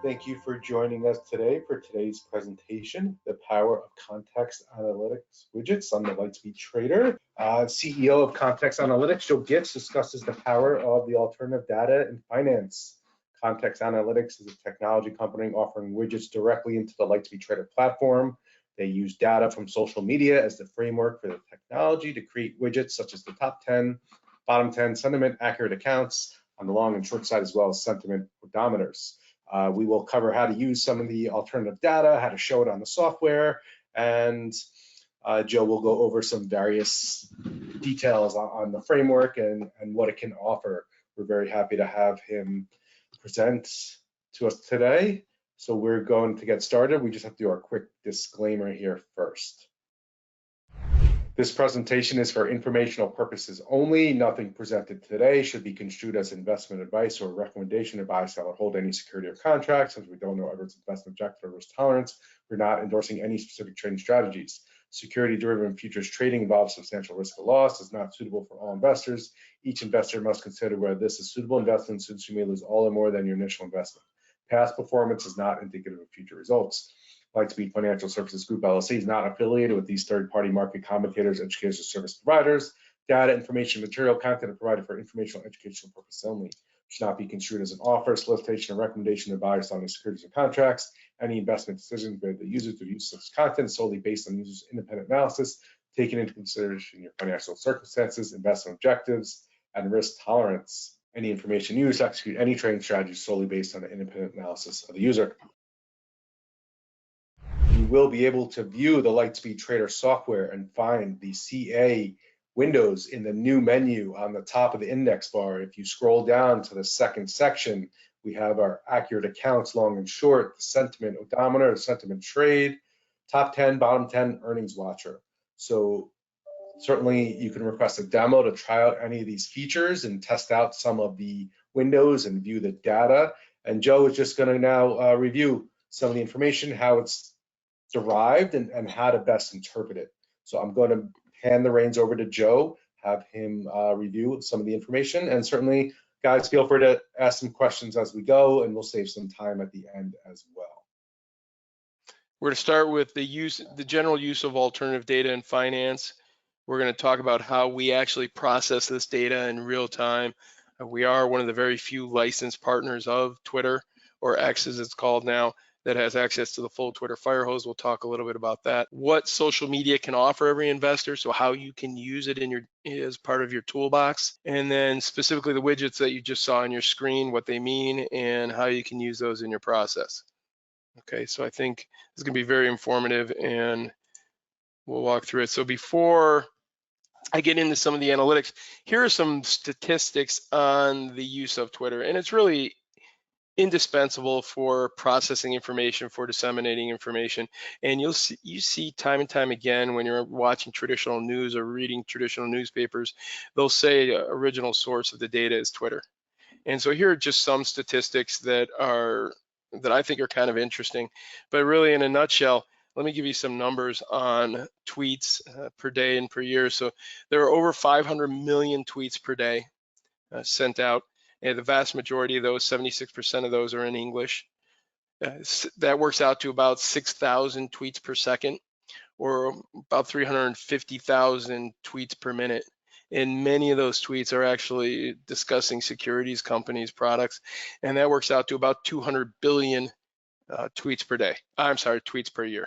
Thank you for joining us today for today's presentation, The Power of Context Analytics Widgets on the Lightspeed Trader. CEO of Context Analytics, Joe Gitz, discusses the power of the alternative data in finance. Context Analytics is a technology company offering widgets directly into the Lightspeed Trader platform. They use data from social media as the framework for the technology to create widgets such as the top 10, bottom 10 sentiment accurate accounts on the long and short side, as well as sentiment odometers. We will cover how to use some of the alternative data, how to show it on the software, and Joe will go over some various details on the framework and what it can offer. We're very happy to have him present to us today. So we're going to get started. We just have to do our quick disclaimer here first. This presentation is for informational purposes only. Nothing presented today should be construed as investment advice or recommendation to buy, sell, or hold any security or contract. Since we don't know everyone's investment objective or risk tolerance, we're not endorsing any specific trading strategies. Security derivative futures trading involves substantial risk of loss, is not suitable for all investors. Each investor must consider whether this is suitable investment, since you may lose all or more than your initial investment. Past performance is not indicative of future results. Lightspeed Financial Services Group LLC is not affiliated with these third-party market commentators, educational service providers. Data, information, material, content are provided for informational and educational purposes only. Should not be construed as an offer, solicitation, or recommendation to buy or sell any securities or contracts. Any investment decisions by the user to use such content is solely based on users' independent analysis, taking into consideration your financial circumstances, investment objectives, and risk tolerance. Any information used to execute any trading strategy is solely based on the independent analysis of the user. You will be able to view the Lightspeed Trader software and find the CA windows in the new menu on the top of the index bar. If you scroll down to the second section, we have our accurate accounts, long and short, the sentiment odometer, the sentiment trade, top 10, bottom 10, earnings watcher. So certainly you can request a demo to try out any of these features and test out some of the windows and view the data. And Joe is just going to now review some of the information, how it's derived and how to best interpret it. So I'm going to hand the reins over to Joe, have him review some of the information, and certainly guys feel free to ask some questions as we go, and we'll save some time at the end as well. We're going to start with the general use of alternative data in finance. We're going to talk about how we actually process this data in real time. We are one of the very few licensed partners of Twitter, or X as it's called now, that has access to the full Twitter fire hose. We'll talk a little bit about that. What social media can offer every investor, so how you can use it as part of your toolbox, and then specifically the widgets that you just saw on your screen, what they mean, and how you can use those in your process. Okay, so I think this is gonna be very informative, and we'll walk through it. So before I get into some of the analytics, here are some statistics on the use of Twitter, and it's really indispensable for processing information, for disseminating information. And you see time and time again when you're watching traditional news or reading traditional newspapers, they'll say original source of the data is Twitter. And so here are just some statistics that I think are kind of interesting. But really, in a nutshell, let me give you some numbers on tweets per day and per year. So there are over 500 million tweets per day sent out. And the vast majority of those, 76% of those, are in English. That works out to about 6,000 tweets per second, or about 350,000 tweets per minute. And many of those tweets are actually discussing securities, companies, products, and that works out to about 200 billion tweets per day. I'm sorry, tweets per year.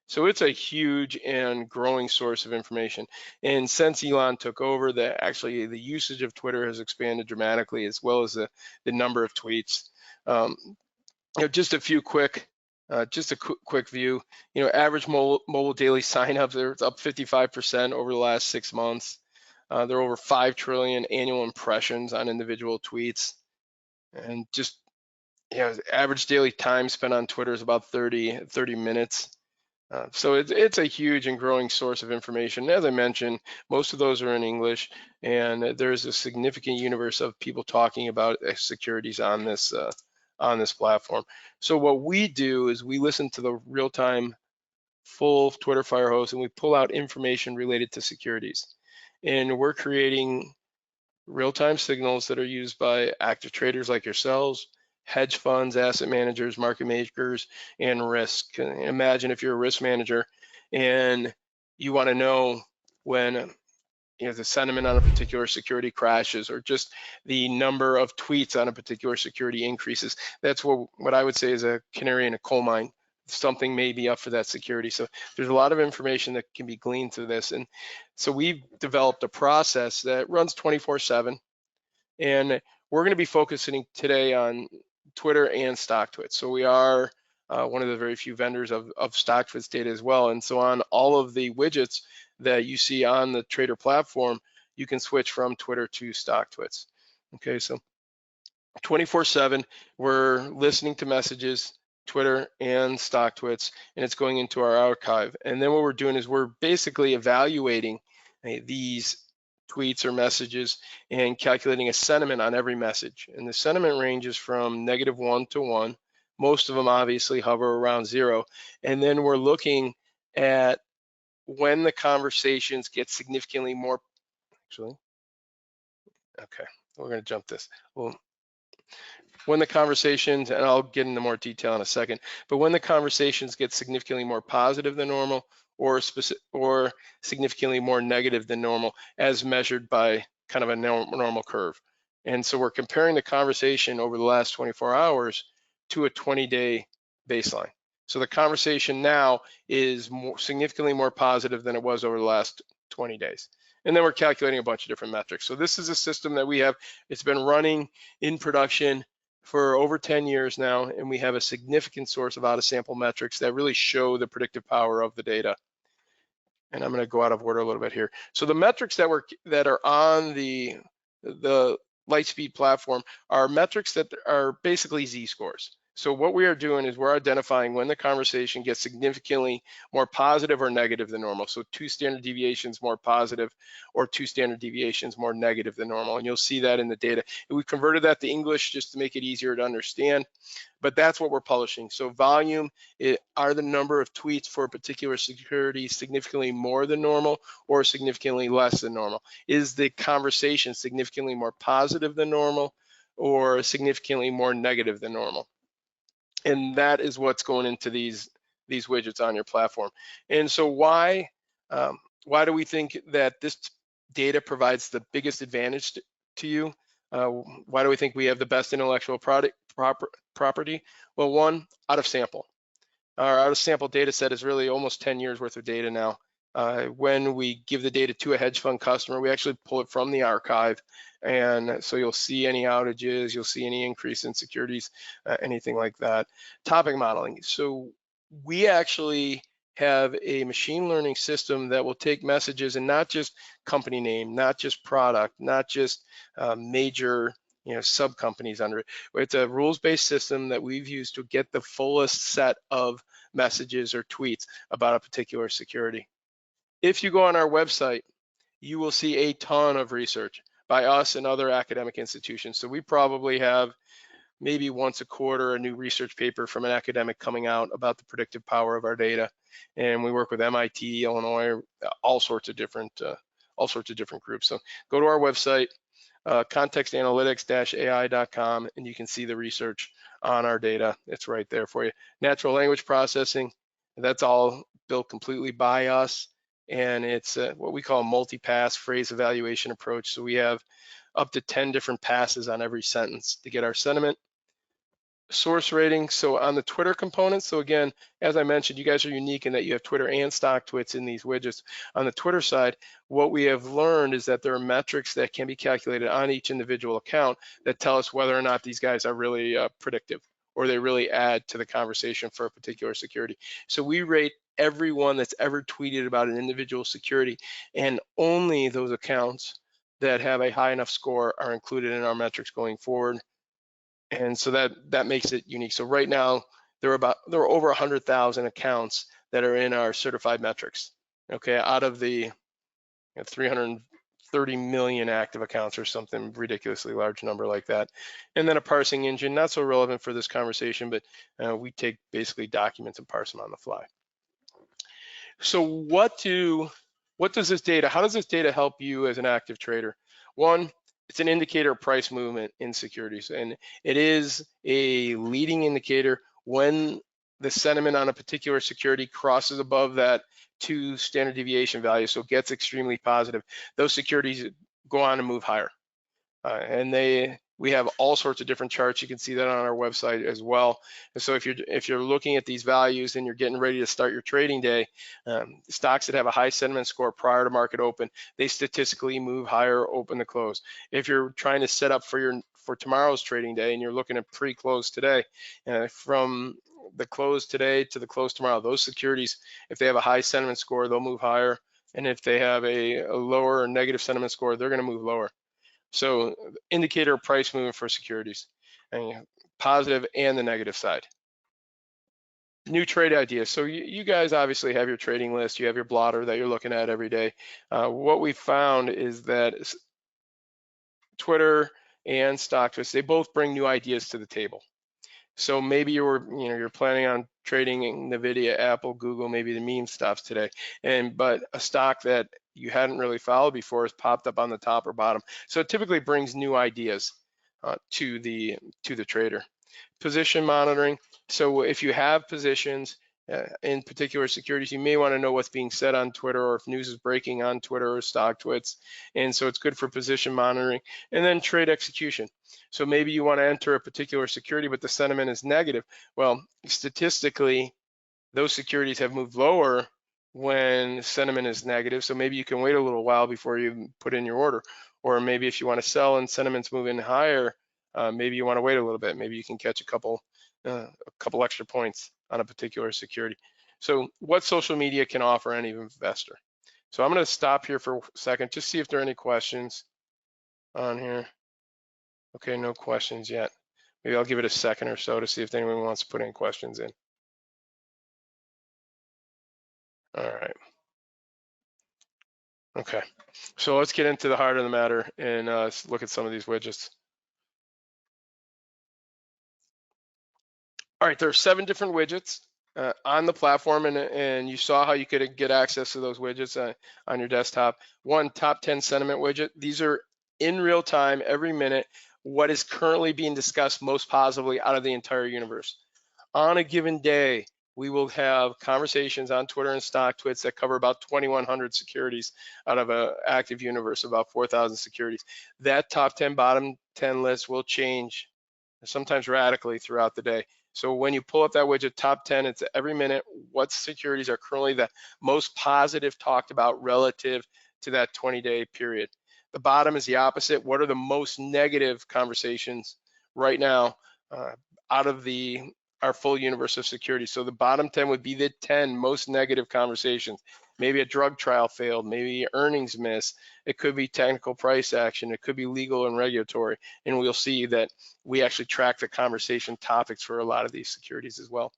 So it's a huge and growing source of information. And since Elon took over, actually the usage of Twitter has expanded dramatically, as well as the number of tweets. Just a few quick, quick view. Average mobile daily signups, they're up 55% over the last 6 months. There are over 5 trillion annual impressions on individual tweets. And just, average daily time spent on Twitter is about 30 minutes. So it's a huge and growing source of information. As I mentioned, most of those are in English, and there's a significant universe of people talking about securities on this platform. So what we do is we listen to the real-time full Twitter fire hose, and we pull out information related to securities. And we're creating real-time signals that are used by active traders like yourselves, hedge funds, asset managers, market makers, and risk. Imagine if you're a risk manager and you want to know when the sentiment on a particular security crashes, or just the number of tweets on a particular security increases. That's what I would say is a canary in a coal mine. Something may be up for that security. So there's a lot of information that can be gleaned through this. And so we've developed a process that runs 24/7. And we're going to be focusing today on Twitter and StockTwits. So we are one of the very few vendors of StockTwits data as well. And so on all of the widgets that you see on the Trader platform, you can switch from Twitter to StockTwits. Okay, so 24/7, we're listening to messages, Twitter and StockTwits, and it's going into our archive. And then what we're doing is we're basically evaluating these tweets or messages and calculating a sentiment on every message. And the sentiment ranges from -1 to 1. Most of them obviously hover around 0. And then we're looking at when the conversations get significantly more, okay, we're going to jump this. Well, when the conversations, and I'll get into more detail in a second, but when the conversations get significantly more positive than normal, or significantly more negative than normal, as measured by kind of a normal curve. And so we're comparing the conversation over the last 24 hours to a 20-day baseline. So the conversation now is significantly more positive than it was over the last 20 days. And then we're calculating a bunch of different metrics. So this is a system that we have. It's been running in production for over 10 years now, and we have a significant source of out-of-sample metrics that really show the predictive power of the data. And I'm going to go out of order a little bit here. So the metrics that are on the Lightspeed platform are metrics that are basically z-scores. So what we are doing is we're identifying when the conversation gets significantly more positive or negative than normal. So 2 standard deviations more positive, or 2 standard deviations more negative than normal. And you'll see that in the data. And we've converted that to English just to make it easier to understand. But that's what we're publishing. So volume are the number of tweets for a particular security significantly more than normal or significantly less than normal? Is the conversation significantly more positive than normal or significantly more negative than normal? And that is what's going into these widgets on your platform. And so why do we think that this data provides the biggest advantage to you? Why do we think we have the best intellectual property? Well, one, out of sample. Our out of sample data set is really almost 10 years worth of data now. When we give the data to a hedge fund customer, we actually pull it from the archive. And so you'll see any outages, you'll see any increase in securities, anything like that. Topic modeling. So we actually have a machine learning system that will take messages and not just company name, not just product, not just major sub companies under it. It's a rules-based system that we've used to get the fullest set of messages or tweets about a particular security. If you go on our website, you will see a ton of research by us and other academic institutions. So we probably have maybe once a quarter a new research paper from an academic coming out about the predictive power of our data. And we work with MIT, Illinois, all sorts of different groups. So go to our website, contextanalytics-ai.com, and you can see the research on our data. It's right there for you. Natural language processing, that's all built completely by us. And it's what we call a multi-pass phrase evaluation approach. So we have up to 10 different passes on every sentence to get our sentiment. Source rating, so on the Twitter component, so again, as I mentioned, you guys are unique in that you have Twitter and StockTwits in these widgets. On the Twitter side, what we have learned is that there are metrics that can be calculated on each individual account that tell us whether or not these guys are really predictive, or they really add to the conversation for a particular security. So we rate everyone that's ever tweeted about an individual security, and only those accounts that have a high enough score are included in our metrics going forward. And so that makes it unique. So right now, there are over 100,000 accounts that are in our certified metrics, okay, out of the 330 million active accounts or something ridiculously large number like that. And then a parsing engine, not so relevant for this conversation, but we take basically documents and parse them on the fly. So what does this data, how does this data help you as an active trader? One, it's an indicator of price movement in securities, and it is a leading indicator when the sentiment on a particular security crosses above that 2 standard deviation value, so it gets extremely positive. Those securities go on to move higher, and we have all sorts of different charts. You can see that on our website as well. And so if you're looking at these values and you're getting ready to start your trading day, stocks that have a high sentiment score prior to market open, they statistically move higher open to close. If you're trying to set up for tomorrow's trading day and you're looking at pre-close today, from the close today to the close tomorrow, those securities, if they have a high sentiment score, they'll move higher. And if they have a lower or negative sentiment score, they're going to move lower. So indicator of price movement for securities, and positive and the negative side. New trade ideas. So you guys obviously have your trading list. You have your blotter that you're looking at every day. What we found is that Twitter and StockTwits, they both bring new ideas to the table. So maybe you're planning on trading Nvidia, Apple, Google, maybe the meme stuff today, but a stock that you hadn't really followed before has popped up on the top or bottom. So it typically brings new ideas to the trader. Position monitoring. So if you have positions in particular securities, you may want to know what's being said on Twitter, or if news is breaking on Twitter or StockTwits. And so it's good for position monitoring. And then trade execution. So maybe you want to enter a particular security, but the sentiment is negative. Well, statistically, those securities have moved lower when sentiment is negative. So maybe you can wait a little while before you put in your order. Or maybe if you want to sell and sentiment's moving higher, maybe you want to wait a little bit. Maybe you can catch a couple extra points on a particular security. So what social media can offer any investor. So I'm going to stop here for a second, just see if there are any questions on here. Okay, no questions yet. Maybe I'll give it a second or so to see if anyone wants to put any questions in. All right. Okay, so let's get into the heart of the matter and look at some of these widgets. All right, there are 7 different widgets on the platform, and you saw how you could get access to those widgets on your desktop. One, top 10 sentiment widget. These are in real time, every minute, what is currently being discussed most positively out of the entire universe. On a given day, we will have conversations on Twitter and StockTwits that cover about 2,100 securities out of an active universe, about 4,000 securities. That top 10, bottom 10 list will change, sometimes radically, throughout the day. So when you pull up that widget, top 10, it's every minute what securities are currently the most positive talked about relative to that 20-day period. The bottom is the opposite. What are the most negative conversations right now out of our full universe of securities? So the bottom 10 would be the 10 most negative conversations. Maybe a drug trial failed, maybe earnings miss. It could be technical price action. It could be legal and regulatory. And we'll see that we actually track the conversation topics for a lot of these securities as well.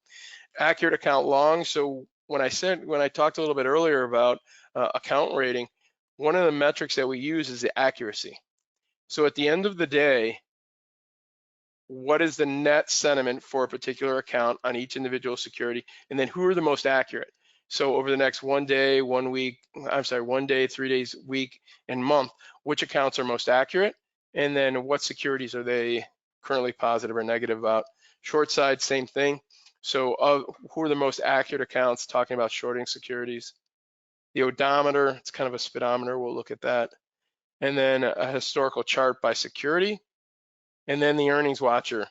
Accurate account long. So when I talked a little bit earlier about account rating, one of the metrics that we use is the accuracy. So at the end of the day, what is the net sentiment for a particular account on each individual security? And then who are the most accurate? So over the next 1 day, 1 week, 1 day, 3 days, week, and month, which accounts are most accurate? And then what securities are they currently positive or negative about? Short side, same thing. So who are the most accurate accounts talking about shorting securities? The odometer, it's kind of a speedometer, we'll look at that. And then a historical chart by security. And then the earnings watcher.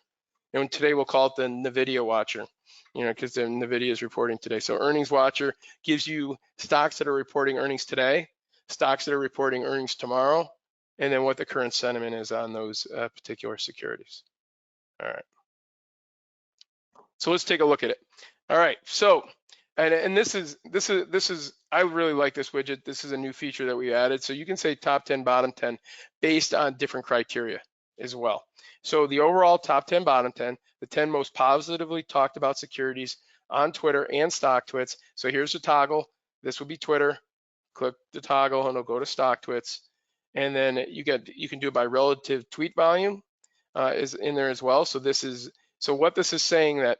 And today we'll call it the Nvidia watcher, because the Nvidia is reporting today. So earnings watcher gives you stocks that are reporting earnings today, stocks that are reporting earnings tomorrow, and then what the current sentiment is on those particular securities. All right. So let's take a look at it. All right. So, and this is I really like this widget. This is a new feature that we added. So you can say top 10, bottom 10 based on different criteria as well. So the overall top 10, bottom 10, the 10 most positively talked about securities on Twitter and StockTwits. So here's the toggle. This would be Twitter. Click the toggle and it'll go to StockTwits. And then you can do it by relative tweet volume is in there as well. So what this is saying that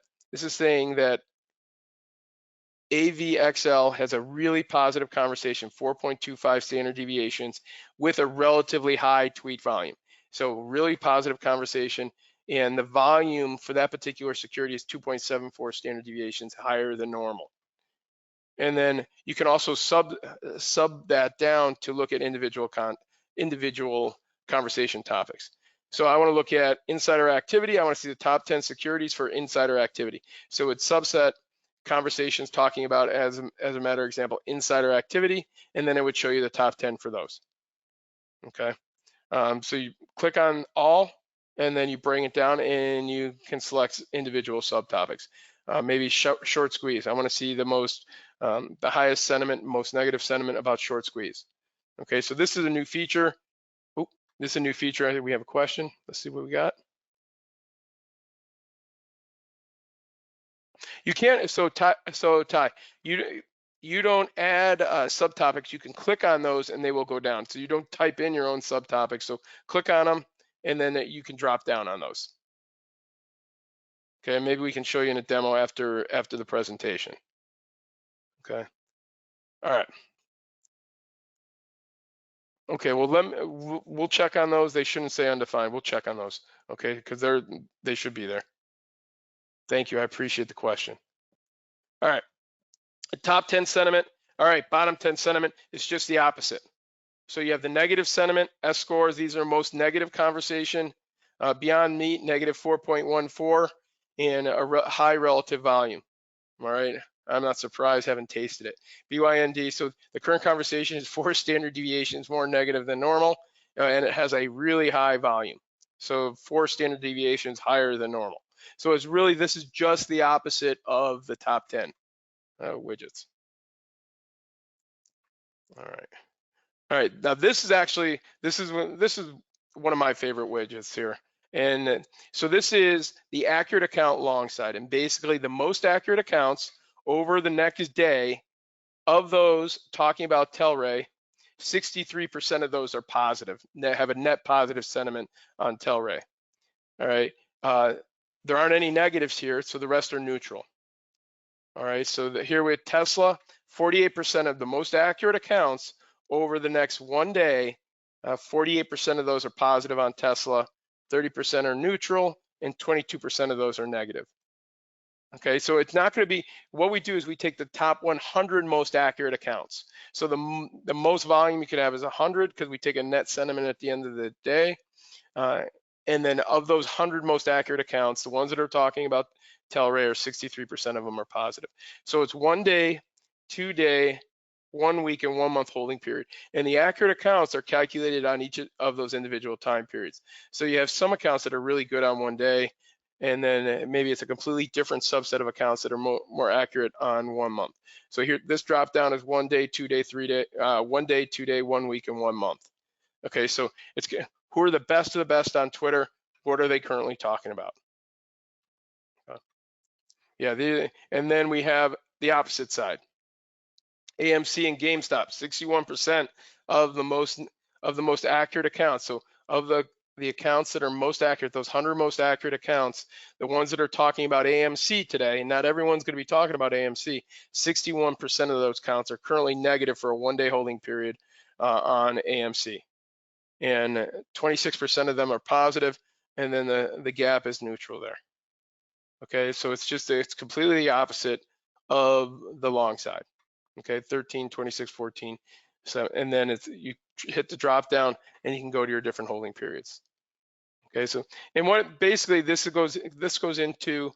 AVXL has a really positive conversation, 4.25 standard deviations with a relatively high tweet volume. So really positive conversation. And the volume for that particular security is 2.74 standard deviations higher than normal. And then you can also sub that down to look at individual conversation topics. So I want to look at insider activity. I want to see the top 10 securities for insider activity. So it's subset conversations talking about, as a matter of example, insider activity, and then it would show you the top 10 for those. Okay. So you click on all, and then you bring it down, and you can select individual subtopics. Maybe short squeeze. I want to see the highest sentiment, most negative sentiment about short squeeze. Okay, so this is a new feature. Oh, this is a new feature. I think we have a question. Let's see what we got. You can't. So Ty, you don't add subtopics. You can click on those, and they will go down. So you don't type in your own subtopics. So click on them, and then you can drop down on those. Okay, maybe we can show you in a demo after the presentation. Okay, all right. Okay, well we'll check on those. They shouldn't say undefined. We'll check on those. Okay, because they should be there. Thank you. I appreciate the question. All right, top 10 sentiment. All right, bottom 10 sentiment is just the opposite. So you have the negative sentiment, S scores. These are most negative conversation. Beyond meat, negative 4.14, and a high relative volume. All right, I'm not surprised, haven't tasted it. BYND, so the current conversation is 4 standard deviations more negative than normal, and it has a really high volume. So 4 standard deviations higher than normal. So it's really, this is just the opposite of the top 10 widgets. All right. All right, now this is one of my favorite widgets here. And so this is the accurate account long side, and basically the most accurate accounts over the next day of those talking about Telray, 63% of those are positive, have a net positive sentiment on Telray. All right, there aren't any negatives here, so the rest are neutral. All right, so here with Tesla, 48% of the most accurate accounts over the next one day, 48% of those are positive on Tesla, 30% are neutral, and 22% of those are negative. Okay, so it's not going to be, what we do is we take the top 100 most accurate accounts. So the most volume you could have is 100 because we take a net sentiment at the end of the day. And then of those 100 most accurate accounts, the ones that are talking about Telray, 63% of them are positive. So it's 1 day, 2 day, 1 week, and 1 month holding period. And the accurate accounts are calculated on each of those individual time periods. So you have some accounts that are really good on 1 day, and then maybe it's a completely different subset of accounts that are more accurate on 1 month. So here, this drop down is 1 day, 2 day, 3 day, 1 day, 2 day, 1 week, and 1 month. Okay, so it's who are the best of the best on Twitter? What are they currently talking about? Yeah, and then we have the opposite side. AMC and GameStop, 61% of the most accurate accounts. So of the accounts that are most accurate, those 100 most accurate accounts, the ones that are talking about AMC today, and not everyone's going to be talking about AMC, 61% of those counts are currently negative for a 1 day holding period on AMC. And 26% of them are positive, and then the gap is neutral there. Okay, so it's completely the opposite of the long side. Okay, 13, 26, 14. So, and then you hit the drop down and you can go to your different holding periods. Okay, so, and what basically this goes into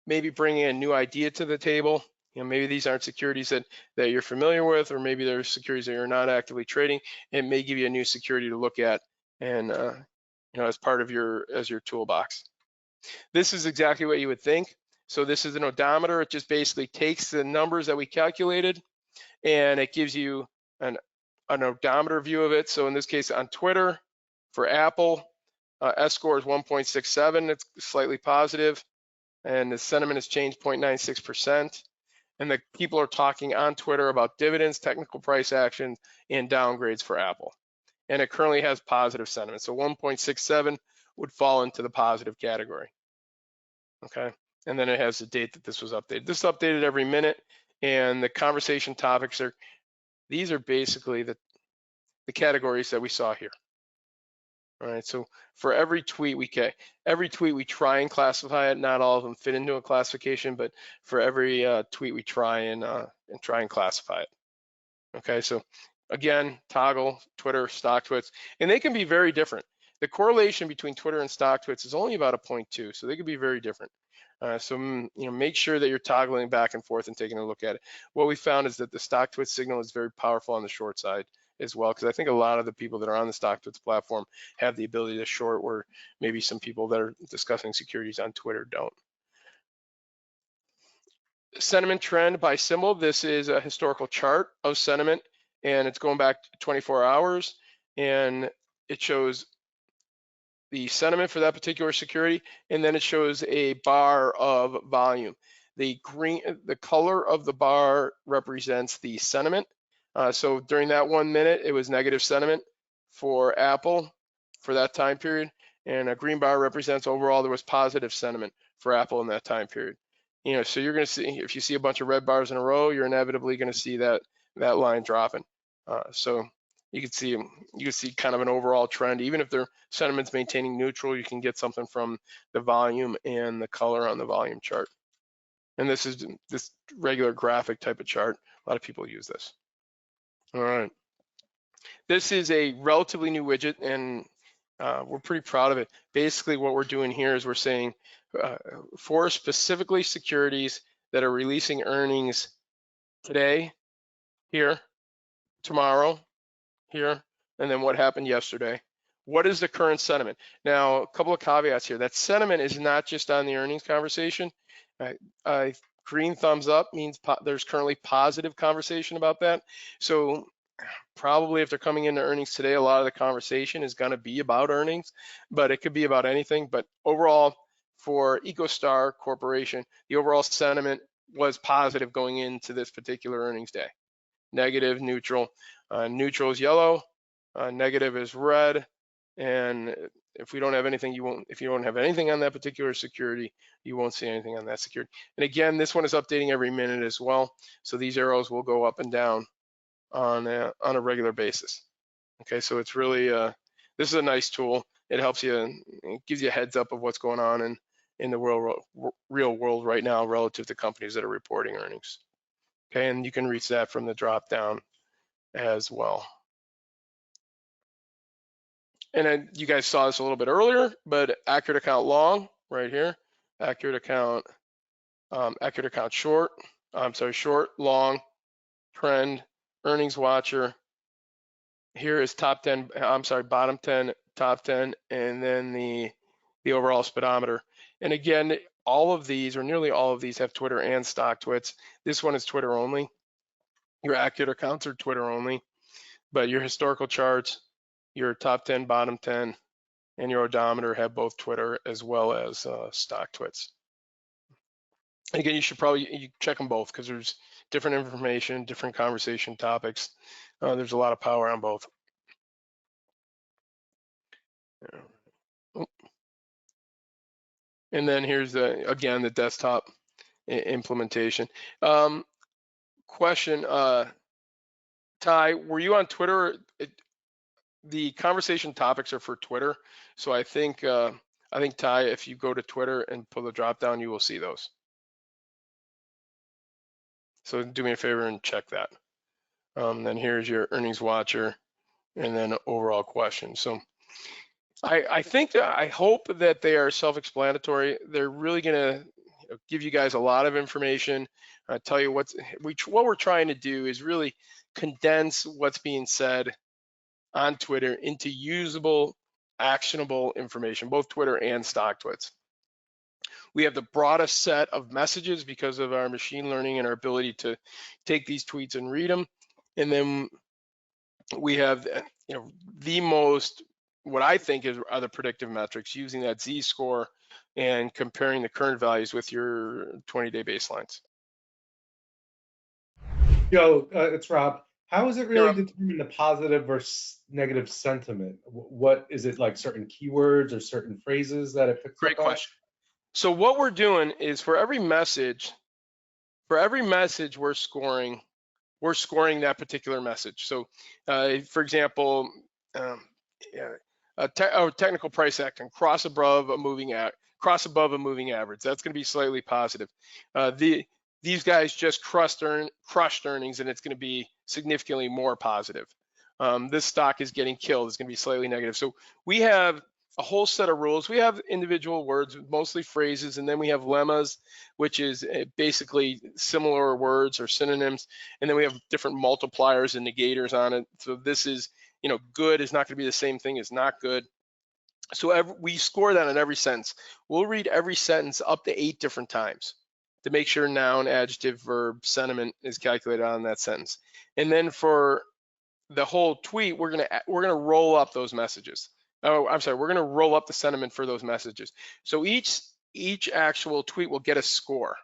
maybe bringing a new idea to the table. You know, maybe these aren't securities that you're familiar with, or maybe they're securities that you're not actively trading. It may give you a new security to look at, and you know, as part of your toolbox. This is exactly what you would think. So this is an odometer. It just basically takes the numbers that we calculated, and it gives you an odometer view of it. So in this case, on Twitter, for Apple, S score is 1.67. It's slightly positive, and the sentiment has changed 0.96%. And the people are talking on Twitter about dividends, technical price actions, and downgrades for Apple. And it currently has positive sentiment. So 1.67 would fall into the positive category. Okay, and then it has the date that this was updated. This is updated every minute, and the conversation topics these are basically the categories that we saw here. All right, so for every tweet we try and classify it. Not all of them fit into a classification, but for every tweet we try and classify it. Okay, so again, toggle, Twitter, stock tweets, and they can be very different. The correlation between Twitter and stock tweets is only about a 0.2, so they can be very different. Make sure that you're toggling back and forth and taking a look at it. What we found is that the stock twit signal is very powerful on the short side as well, because I think a lot of the people that are on the stock twits platform have the ability to short, where maybe some people that are discussing securities on Twitter don't. Sentiment trend by symbol. This is a historical chart of sentiment, and it's going back 24 hours, and it shows the sentiment for that particular security, and then it shows a bar of volume. The color of the bar represents the sentiment. So during that 1 minute, it was negative sentiment for Apple for that time period, and a green bar represents overall there was positive sentiment for Apple in that time period. So you're going to see, if you see a bunch of red bars in a row, you're inevitably going to see that line dropping. So you can see kind of an overall trend. Even if their sentiment's maintaining neutral, you can get something from the volume and the color on the volume chart. And this is this regular graphic type of chart. A lot of people use this. All right. This is a relatively new widget, and we're pretty proud of it. Basically, what we're doing here is we're saying for specifically securities that are releasing earnings today, here, tomorrow, here, and then what happened yesterday. What is the current sentiment? Now, a couple of caveats here. That sentiment is not just on the earnings conversation. Green thumbs up means there's currently positive conversation about that. So probably if they're coming into earnings today, a lot of the conversation is going to be about earnings, but it could be about anything. But overall, for EcoStar Corporation, the overall sentiment was positive going into this particular earnings day. Negative, neutral. Neutral is yellow, negative is red, and if we don't have anything, if you don't have anything on that particular security, you won't see anything on that security. And again, this one is updating every minute as well, so these arrows will go up and down on a regular basis. Okay, so it's really this is a nice tool. It helps you, it gives you a heads up of what's going on in the real world right now relative to companies that are reporting earnings. Okay, and you can reach that from the drop down as well. And then you guys saw this a little bit earlier, but accurate account long right here, accurate account short, short, long, trend, earnings watcher. Here is bottom 10, top 10, and then the overall speedometer. And again, all of these, or nearly all of these, have Twitter and stock twits. This one is Twitter only. Your accurate accounts are Twitter only, but your historical charts, your top 10, bottom 10, and your odometer have both Twitter as well as stock twits. And again, you should probably check them both, because there's different information, different conversation topics. There's a lot of power on both. And then here's again the desktop implementation. Question, Ty, were you on Twitter? The conversation topics are for Twitter, so I think Ty, if you go to Twitter and pull the drop down, you will see those. So do me a favor and check that. Then here's your earnings watcher, and then overall question. So I hope that they are self-explanatory. They're really gonna give you guys a lot of information, tell you what we're trying to do is really condense what's being said on Twitter into usable, actionable information, both Twitter and stock twits. We have the broadest set of messages because of our machine learning and our ability to take these tweets and read them. And then we have the most, what I think are the predictive metrics, using that Z-score and comparing the current values with your 20-day baselines. Yo, it's Rob. How is it really determine the positive versus negative sentiment? What is it, like certain keywords or certain phrases that it picks up on? Great question. So what we're doing is for every message we're scoring that particular message. So for example, technical price action, cross above a moving average. That's going to be slightly positive. These guys just crushed earnings, and it's going to be significantly more positive. This stock is getting killed. It's going to be slightly negative. So we have a whole set of rules. We have individual words, mostly phrases, and then we have lemmas, which is basically similar words or synonyms, and then we have different multipliers and negators on it. So this is, good is not going to be the same thing as not good. So we score that on every sentence. We'll read every sentence up to 8 different times to make sure noun, adjective, verb, sentiment is calculated on that sentence. And then for the whole tweet, we're gonna roll up those messages. Oh, I'm sorry, we're gonna roll up the sentiment for those messages. So each actual tweet will get a score.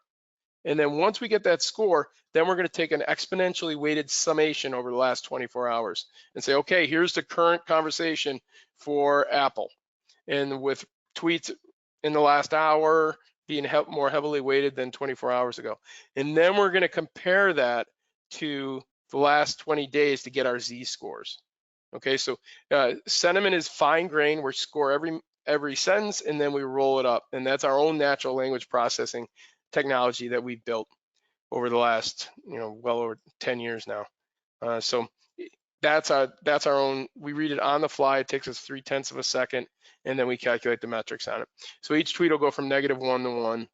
And then once we get that score, then we're gonna take an exponentially weighted summation over the last 24 hours and say, okay, here's the current conversation for Apple. And with tweets in the last hour being more heavily weighted than 24 hours ago. And then we're gonna compare that to the last 20 days to get our Z-scores. Okay, so sentiment is fine grain. We score every sentence and then we roll it up. And that's our own natural language processing technology that we've built over the last, well over 10 years now. So that's our own, we read it on the fly. It takes us 0.3 of a second, and then we calculate the metrics on it. So each tweet will go from -1 to 1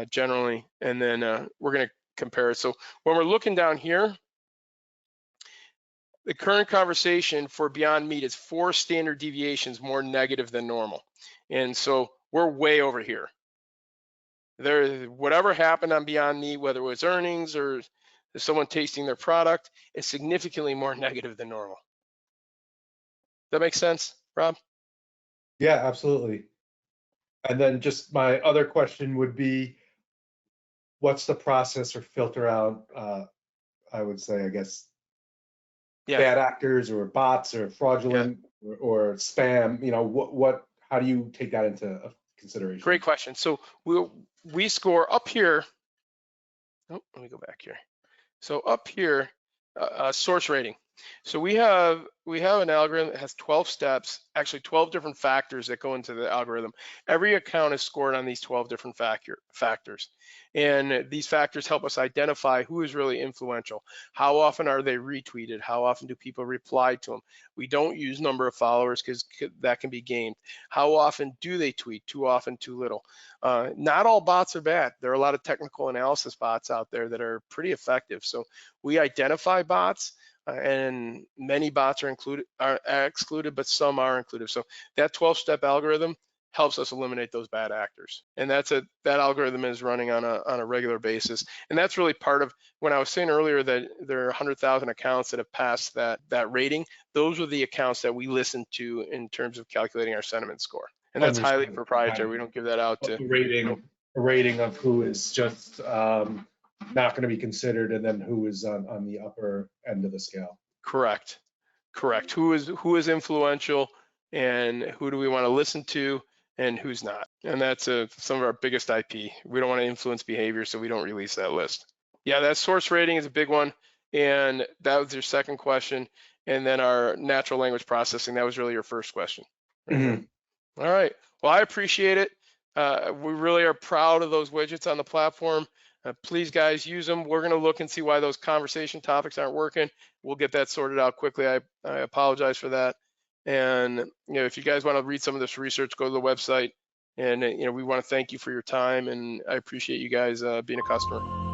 generally, and then we're gonna compare it. So when we're looking down here, the current conversation for Beyond Meat is 4 standard deviations more negative than normal. And so we're way over here. Whatever happened on Beyond Meat, whether it was earnings or someone tasting their product, is significantly more negative than normal. That makes sense, Rob? Yeah, absolutely. And then just my other question would be, what's the process or filter out, I would say, I guess, bad actors or bots or fraudulent or spam, how do you take that into consideration? Great question. So we score up here. Oh, let me go back here. So up here, source rating. So we have an algorithm that has 12 steps, actually 12 different factors that go into the algorithm. Every account is scored on these 12 different factors. And these factors help us identify who is really influential. How often are they retweeted? How often do people reply to them? We don't use number of followers because that can be gamed. How often do they tweet? Too often, too little. Not all bots are bad. There are a lot of technical analysis bots out there that are pretty effective. So we identify bots, and many bots are excluded, but some are included. So that 12-step algorithm helps us eliminate those bad actors. And that algorithm is running on a regular basis. And that's really part of when I was saying earlier that there are 100,000 accounts that have passed that rating. Those are the accounts that we listen to in terms of calculating our sentiment score. And that's highly proprietary. We don't give that out to a rating of who is just not going to be considered, and then who is on the upper end of the scale. Correct. Who is influential, and who do we want to listen to, and who's not. And that's some of our biggest IP. We don't want to influence behavior, so we don't release that list. Yeah, that source rating is a big one, and that was your second question. And then our natural language processing, that was really your first question. Mm-hmm. All right. Well, I appreciate it. We really are proud of those widgets on the platform. Please, guys, use them. We're going to look and see why those conversation topics aren't working. We'll get that sorted out quickly. I apologize for that. And if you guys want to read some of this research, go to the website. And we want to thank you for your time, and I appreciate you guys being a customer.